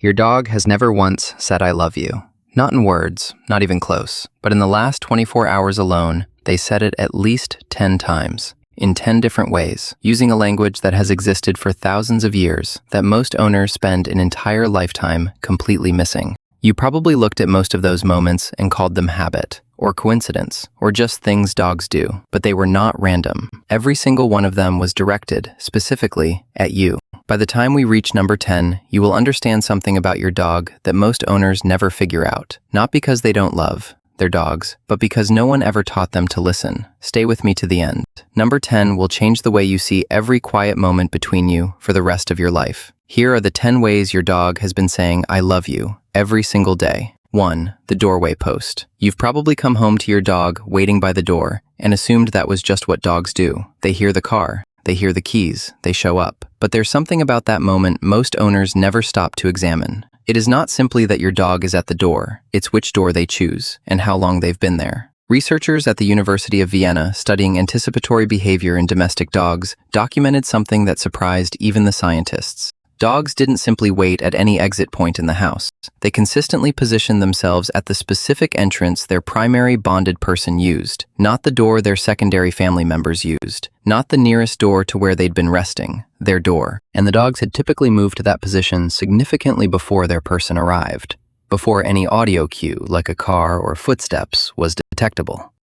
Your dog has never once said I love you. Not in words, not even close, but in the last 24 hours alone, they said it at least 10 times, in 10 different ways, using a language that has existed for thousands of years, that most owners spend an entire lifetime completely missing. You probably looked at most of those moments and called them habit, or coincidence, or just things dogs do, but they were not random. Every single one of them was directed, specifically, at you. By the time we reach number 10, you will understand something about your dog that most owners never figure out, not because they don't love their dogs, but because no one ever taught them to listen. Stay with me to the end. Number 10 will change the way you see every quiet moment between you for the rest of your life. Here are the 10 ways your dog has been saying I love you every single day. 1. The doorway post. You've probably come home to your dog waiting by the door and assumed that was just what dogs do. They hear the car, they hear the keys, they show up. But there's something about that moment most owners never stop to examine. It is not simply that your dog is at the door, it's which door they choose and how long they've been there. Researchers at the University of Vienna studying anticipatory behavior in domestic dogs documented something that surprised even the scientists. Dogs didn't simply wait at any exit point in the house. They consistently positioned themselves at the specific entrance their primary bonded person used, not the door their secondary family members used, not the nearest door to where they'd been resting, their door. And the dogs had typically moved to that position significantly before their person arrived, before any audio cue like a car or footsteps was detectable.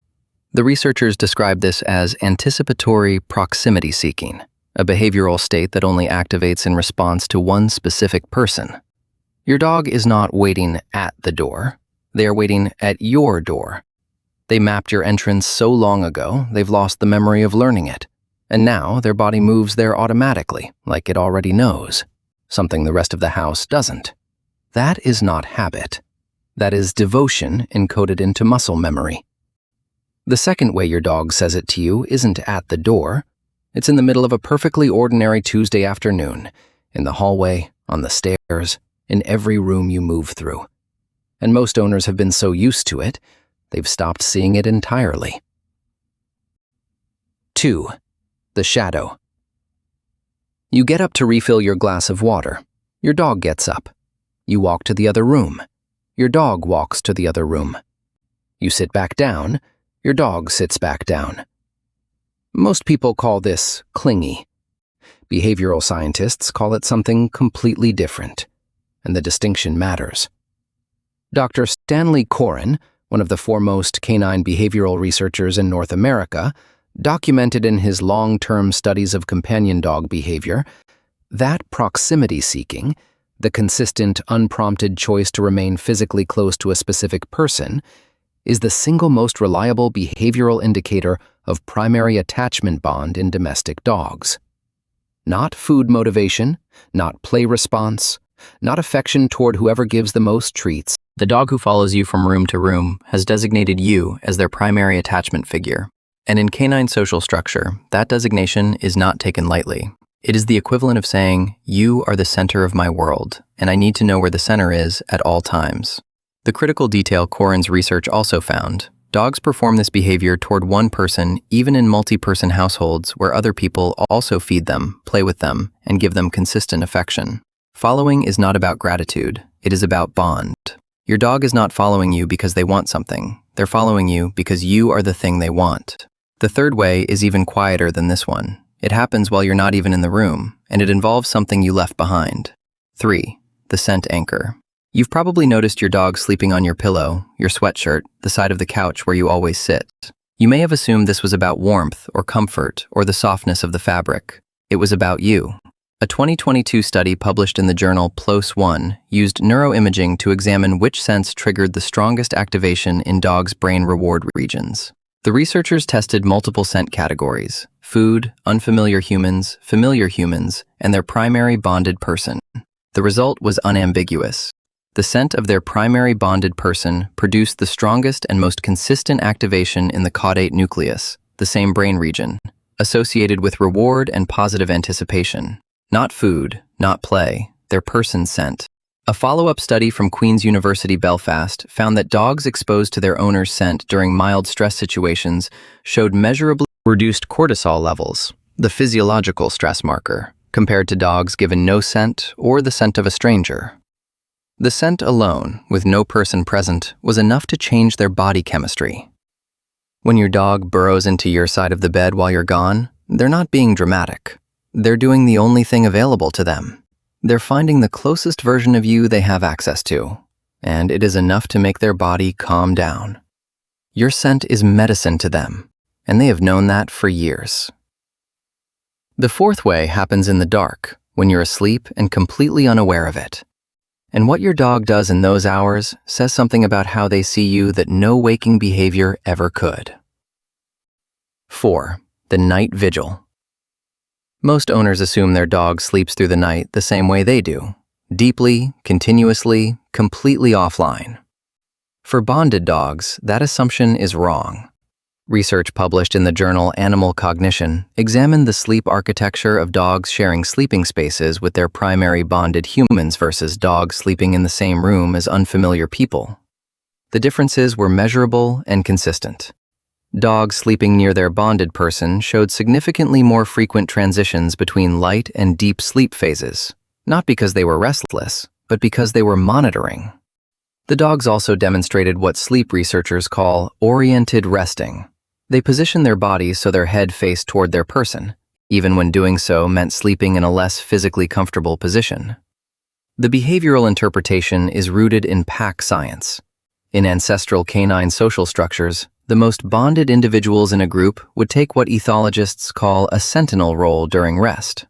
The researchers described this as anticipatory proximity seeking, a behavioral state that only activates in response to one specific person. Your dog is not waiting at the door. They are waiting at your door. They mapped your entrance so long ago, they've lost the memory of learning it. And now their body moves there automatically, like it already knows, something the rest of the house doesn't. That is not habit. That is devotion encoded into muscle memory. The second way your dog says it to you isn't at the door. It's in the middle of a perfectly ordinary Tuesday afternoon, in the hallway, on the stairs, in every room you move through. And most owners have been so used to it, they've stopped seeing it entirely. 2. The shadow. You get up to refill your glass of water. Your dog gets up. You walk to the other room. Your dog walks to the other room. You sit back down. Your dog sits back down. Most people call this clingy. Behavioral scientists call it something completely different, and the distinction matters. Dr. Stanley Coren, one of the foremost canine behavioral researchers in North America, documented in his long-term studies of companion dog behavior that proximity seeking, the consistent, unprompted choice to remain physically close to a specific person, is the single most reliable behavioral indicator of primary attachment bond in domestic dogs. Not food motivation, not play response, not affection toward whoever gives the most treats. The dog who follows you from room to room has designated you as their primary attachment figure. And in canine social structure, that designation is not taken lightly. It is the equivalent of saying, you are the center of my world, and I need to know where the center is at all times. The critical detail Coren's research also found: dogs perform this behavior toward one person even in multi-person households where other people also feed them, play with them, and give them consistent affection. Following is not about gratitude, it is about bond. Your dog is not following you because they want something. They're following you because you are the thing they want. The third way is even quieter than this one. It happens while you're not even in the room, and it involves something you left behind. 3. The scent anchor. You've probably noticed your dog sleeping on your pillow, your sweatshirt, the side of the couch where you always sit. You may have assumed this was about warmth or comfort or the softness of the fabric. It was about you. A 2022 study published in the journal PLOS used neuroimaging to examine which scents triggered the strongest activation in dogs' brain reward regions. The researchers tested multiple scent categories: food, unfamiliar humans, familiar humans, and their primary bonded person. The result was unambiguous. The scent of their primary bonded person produced the strongest and most consistent activation in the caudate nucleus, the same brain region, associated with reward and positive anticipation. Not food, not play, their person scent. A follow-up study from Queen's University Belfast found that dogs exposed to their owner's scent during mild stress situations showed measurably reduced cortisol levels, the physiological stress marker, compared to dogs given no scent or the scent of a stranger. The scent alone, with no person present, was enough to change their body chemistry. When your dog burrows into your side of the bed while you're gone, they're not being dramatic. They're doing the only thing available to them. They're finding the closest version of you they have access to, and it is enough to make their body calm down. Your scent is medicine to them, and they have known that for years. The fourth way happens in the dark, when you're asleep and completely unaware of it. And what your dog does in those hours says something about how they see you that no waking behavior ever could. 4. The night vigil. Most owners assume their dog sleeps through the night the same way they do, deeply, continuously, completely offline. For bonded dogs, that assumption is wrong. Research published in the journal Animal Cognition examined the sleep architecture of dogs sharing sleeping spaces with their primary bonded humans versus dogs sleeping in the same room as unfamiliar people. The differences were measurable and consistent. Dogs sleeping near their bonded person showed significantly more frequent transitions between light and deep sleep phases, not because they were restless, but because they were monitoring. The dogs also demonstrated what sleep researchers call oriented resting. They position their bodies so their head faced toward their person, even when doing so meant sleeping in a less physically comfortable position. The behavioral interpretation is rooted in pack science. In ancestral canine social structures, the most bonded individuals in a group would take what ethologists call a sentinel role during rest,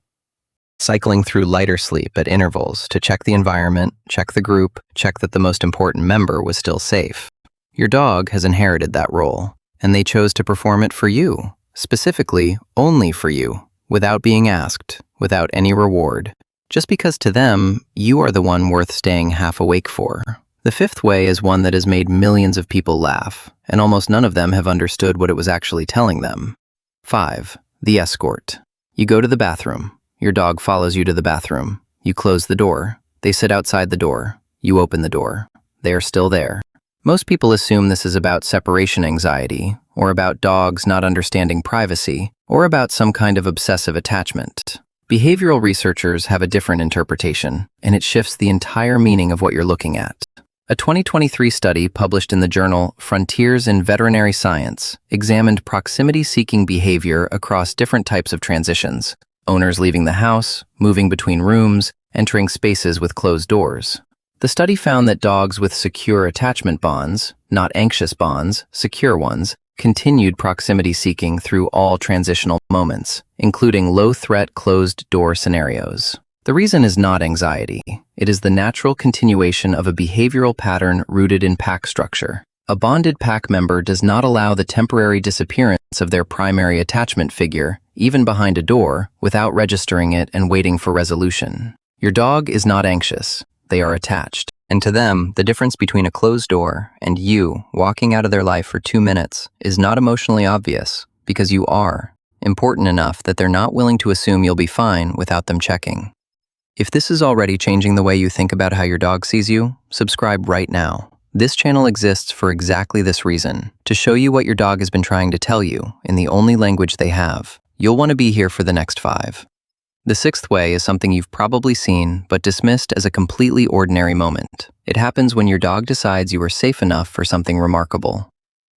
cycling through lighter sleep at intervals to check the environment, check the group, check that the most important member was still safe. Your dog has inherited that role, and they chose to perform it for you, specifically only for you, without being asked, without any reward, just because to them, you are the one worth staying half awake for. The fifth way is one that has made millions of people laugh, and almost none of them have understood what it was actually telling them. 5. The escort. You go to the bathroom. Your dog follows you to the bathroom. You close the door. They sit outside the door. You open the door. They are still there. Most people assume this is about separation anxiety, or about dogs not understanding privacy, or about some kind of obsessive attachment. Behavioral researchers have a different interpretation, and it shifts the entire meaning of what you're looking at. A 2023 study published in the journal Frontiers in Veterinary Science examined proximity-seeking behavior across different types of transitions: owners leaving the house, moving between rooms, entering spaces with closed doors. The study found that dogs with secure attachment bonds, not anxious bonds, secure ones, continued proximity seeking through all transitional moments, including low-threat closed-door scenarios. The reason is not anxiety. It is the natural continuation of a behavioral pattern rooted in pack structure. A bonded pack member does not allow the temporary disappearance of their primary attachment figure, even behind a door, without registering it and waiting for resolution. Your dog is not anxious. They are attached. And to them, the difference between a closed door and you walking out of their life for 2 minutes is not emotionally obvious, because you are important enough that they're not willing to assume you'll be fine without them checking. If this is already changing the way you think about how your dog sees you, subscribe right now. This channel exists for exactly this reason, to show you what your dog has been trying to tell you in the only language they have. You'll want to be here for the next 5. The sixth way is something you've probably seen but dismissed as a completely ordinary moment. It happens when your dog decides you are safe enough for something remarkable.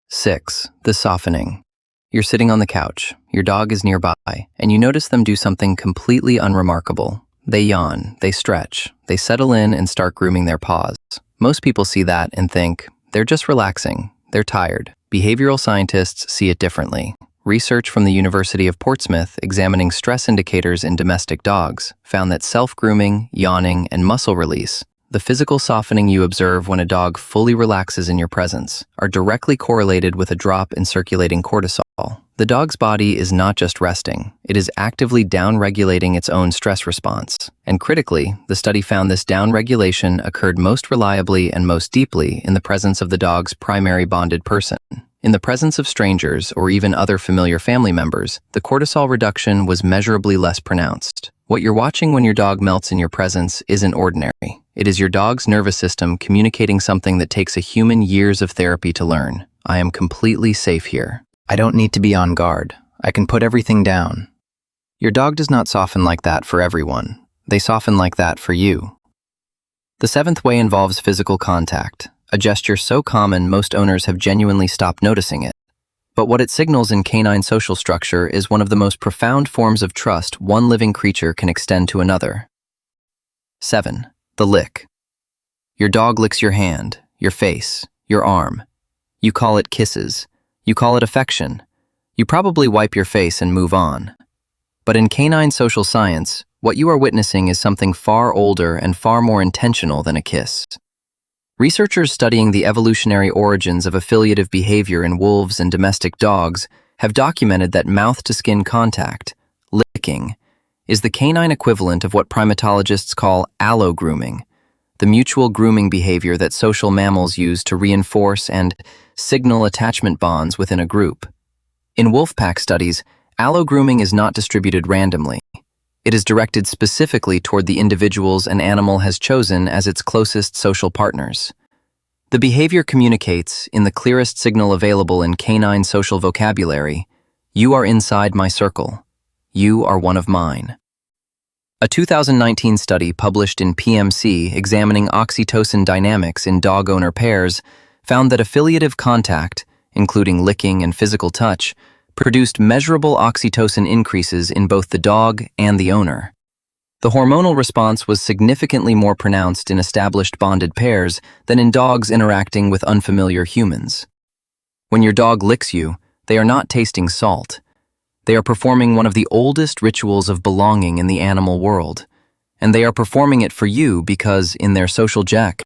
6. The softening. You're sitting on the couch, your dog is nearby, and you notice them do something completely unremarkable. They yawn, they stretch, they settle in and start grooming their paws. Most people see that and think, they're just relaxing, they're tired. Behavioral scientists see it differently. Research from the University of Portsmouth examining stress indicators in domestic dogs found that self-grooming, yawning, and muscle release, the physical softening you observe when a dog fully relaxes in your presence, are directly correlated with a drop in circulating cortisol. The dog's body is not just resting, it is actively downregulating its own stress response. And critically, the study found this downregulation occurred most reliably and most deeply in the presence of the dog's primary bonded person. In the presence of strangers or even other familiar family members, the cortisol reduction was measurably less pronounced. What you're watching when your dog melts in your presence isn't ordinary. It is your dog's nervous system communicating something that takes a human years of therapy to learn. I am completely safe here. I don't need to be on guard. I can put everything down. Your dog does not soften like that for everyone. They soften like that for you. The seventh way involves physical contact, a gesture so common most owners have genuinely stopped noticing it. But what it signals in canine social structure is one of the most profound forms of trust one living creature can extend to another. 7. The lick. Your dog licks your hand, your face, your arm. You call it kisses. You call it affection. You probably wipe your face and move on. But in canine social science, what you are witnessing is something far older and far more intentional than a kiss. Researchers studying the evolutionary origins of affiliative behavior in wolves and domestic dogs have documented that mouth-to-skin contact, licking, is the canine equivalent of what primatologists call allo-grooming, the mutual grooming behavior that social mammals use to reinforce and signal attachment bonds within a group. In wolf pack studies, allo-grooming is not distributed randomly. It is directed specifically toward the individuals an animal has chosen as its closest social partners. The behavior communicates, in the clearest signal available in canine social vocabulary, "You are inside my circle. You are one of mine." A 2019 study published in PMC examining oxytocin dynamics in dog-owner pairs found that affiliative contact, including licking and physical touch, produced measurable oxytocin increases in both the dog and the owner. The hormonal response was significantly more pronounced in established bonded pairs than in dogs interacting with unfamiliar humans. When your dog licks you, they are not tasting salt. They are performing one of the oldest rituals of belonging in the animal world, and they are performing it for you because, in their social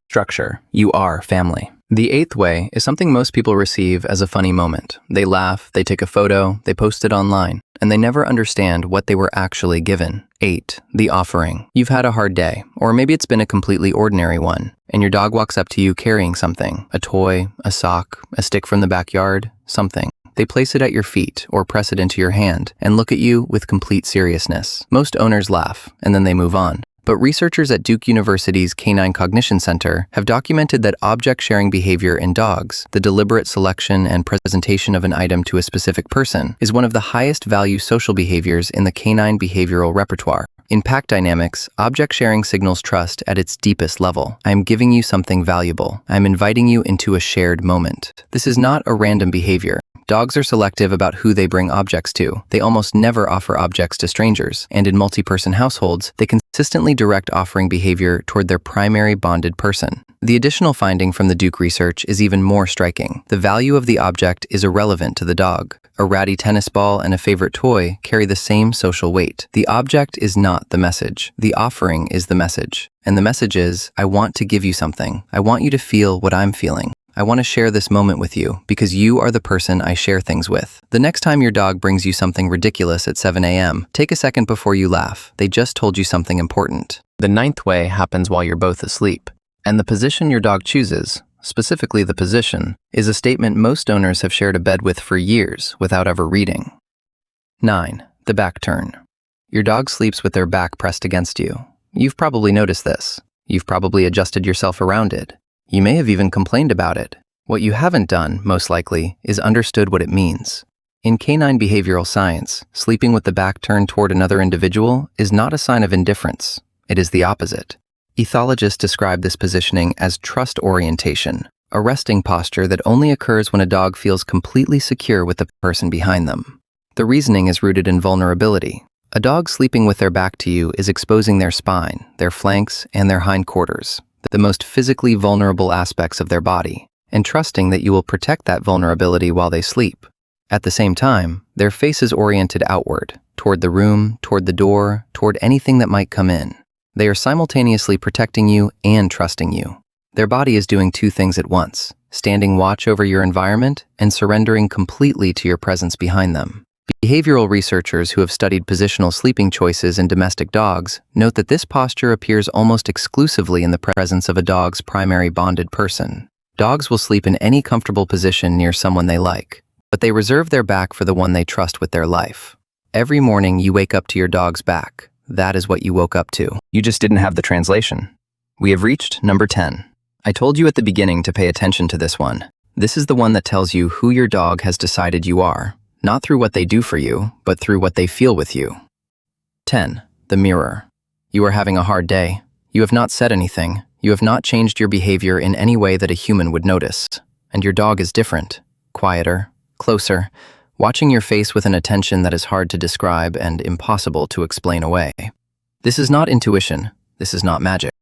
structure, you are family. The eighth way is something most people receive as a funny moment. They laugh, they take a photo, they post it online, and they never understand what they were actually given. 8. The offering. You've had a hard day, or maybe it's been a completely ordinary one, and your dog walks up to you carrying something, a toy, a sock, a stick from the backyard, something. They place it at your feet or press it into your hand and look at you with complete seriousness. Most owners laugh, and then they move on. But researchers at Duke University's Canine Cognition Center have documented that object-sharing behavior in dogs, the deliberate selection and presentation of an item to a specific person, is one of the highest value social behaviors in the canine behavioral repertoire. In pack dynamics, object-sharing signals trust at its deepest level. I am giving you something valuable. I am inviting you into a shared moment. This is not a random behavior. Dogs are selective about who they bring objects to. They almost never offer objects to strangers, and in multi-person households, they consistently direct offering behavior toward their primary bonded person. The additional finding from the Duke research is even more striking. The value of the object is irrelevant to the dog. A ratty tennis ball and a favorite toy carry the same social weight. The object is not the message. The offering is the message. And the message is, I want to give you something. I want you to feel what I'm feeling. I want to share this moment with you because you are the person I share things with. The next time your dog brings you something ridiculous at 7 a.m., take a second before you laugh. They just told you something important. The ninth way happens while you're both asleep. And the position your dog chooses, specifically the position, is a statement most owners have shared a bed with for years without ever reading. 9. The back turn. Your dog sleeps with their back pressed against you. You've probably noticed this. You've probably adjusted yourself around it. You may have even complained about it. What you haven't done, most likely, is understood what it means. In canine behavioral science, sleeping with the back turned toward another individual is not a sign of indifference. It is the opposite. Ethologists describe this positioning as trust orientation, a resting posture that only occurs when a dog feels completely secure with the person behind them. The reasoning is rooted in vulnerability. A dog sleeping with their back to you is exposing their spine, their flanks, and their hindquarters, the most physically vulnerable aspects of their body, and trusting that you will protect that vulnerability while they sleep. At the same time, their face is oriented outward, toward the room, toward the door, toward anything that might come in. They are simultaneously protecting you and trusting you. Their body is doing two things at once, standing watch over your environment and surrendering completely to your presence behind them. Behavioral researchers who have studied positional sleeping choices in domestic dogs note that this posture appears almost exclusively in the presence of a dog's primary bonded person. Dogs will sleep in any comfortable position near someone they like, but they reserve their back for the one they trust with their life. Every morning you wake up to your dog's back. That is what you woke up to. You just didn't have the translation. We have reached number 10. I told you at the beginning to pay attention to this one. This is the one that tells you who your dog has decided you are. Not through what they do for you, but through what they feel with you. 10. The mirror. You are having a hard day. You have not said anything. You have not changed your behavior in any way that a human would notice, and your dog is different, quieter, closer, watching your face with an attention that is hard to describe and impossible to explain away. This is not intuition. This is not magic.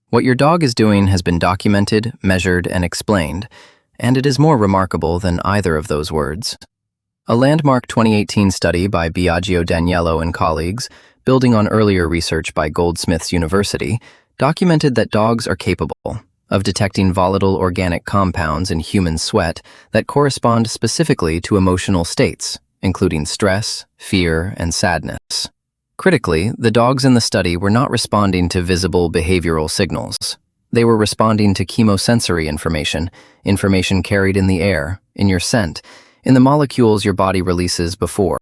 What your dog is doing has been documented, measured, and explained, and it is more remarkable than either of those words. A landmark 2018 study by Biagio Daniello and colleagues, building on earlier research by Goldsmiths University, documented that dogs are capable of detecting volatile organic compounds in human sweat that correspond specifically to emotional states, including stress, fear, and sadness. Critically, the dogs in the study were not responding to visible behavioral signals. They were responding to chemosensory information carried in the air, in your scent, in the molecules your body releases before.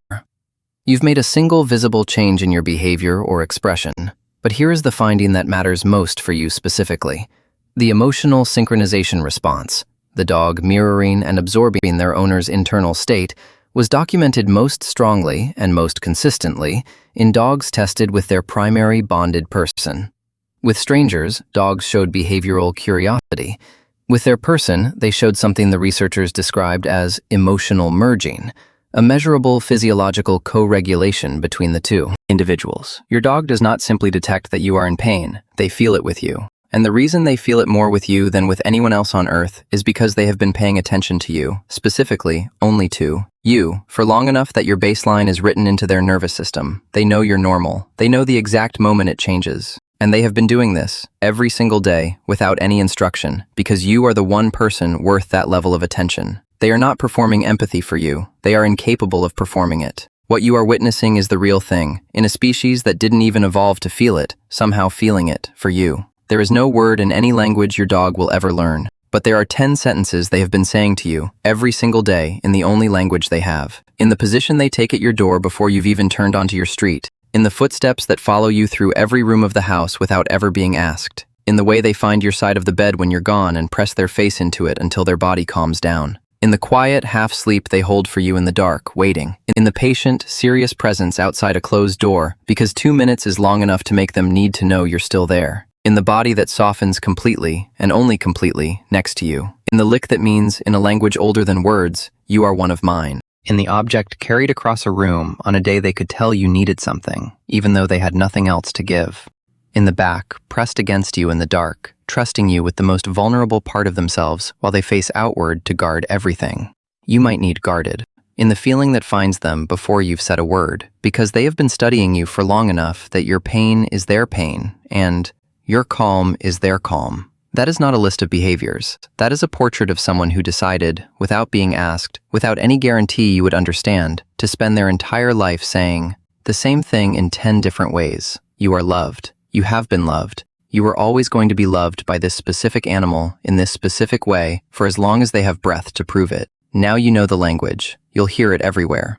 You've made a single visible change in your behavior or expression, but here is the finding that matters most for you specifically. The emotional synchronization response, the dog mirroring and absorbing their owner's internal state, was documented most strongly and most consistently in dogs tested with their primary bonded person. With strangers, dogs showed behavioral curiosity. With their person, they showed something the researchers described as emotional merging, a measurable physiological co-regulation between the two individuals. Your dog does not simply detect that you are in pain, they feel it with you. And the reason they feel it more with you than with anyone else on earth is because they have been paying attention to you, specifically, only to you, for long enough that your baseline is written into their nervous system. They know you're normal. They know the exact moment it changes. And they have been doing this every single day without any instruction because you are the one person worth that level of attention. They are not performing empathy for you. They are incapable of performing it. What you are witnessing is the real thing, in a species that didn't even evolve to feel it, somehow feeling it for you. There is no word in any language your dog will ever learn, but there are 10 sentences they have been saying to you every single day in the only language they have, in the position they take at your door before you've even turned onto your street, in the footsteps that follow you through every room of the house without ever being asked, in the way they find your side of the bed when you're gone and press their face into it until their body calms down, in the quiet half-sleep they hold for you in the dark, waiting, in the patient, serious presence outside a closed door because 2 minutes is long enough to make them need to know you're still there. In the body that softens completely, and only completely, next to you. In the lick that means, in a language older than words, you are one of mine. In the object carried across a room on a day they could tell you needed something, even though they had nothing else to give. In the back, pressed against you in the dark, trusting you with the most vulnerable part of themselves while they face outward to guard everything. You might need guarded. In the feeling that finds them before you've said a word, because they have been studying you for long enough that your pain is their pain, and your calm is their calm. That is not a list of behaviors. That is a portrait of someone who decided, without being asked, without any guarantee you would understand, to spend their entire life saying the same thing in 10 different ways. You are loved. You have been loved. You are always going to be loved by this specific animal in this specific way for as long as they have breath to prove it. Now you know the language. You'll hear it everywhere.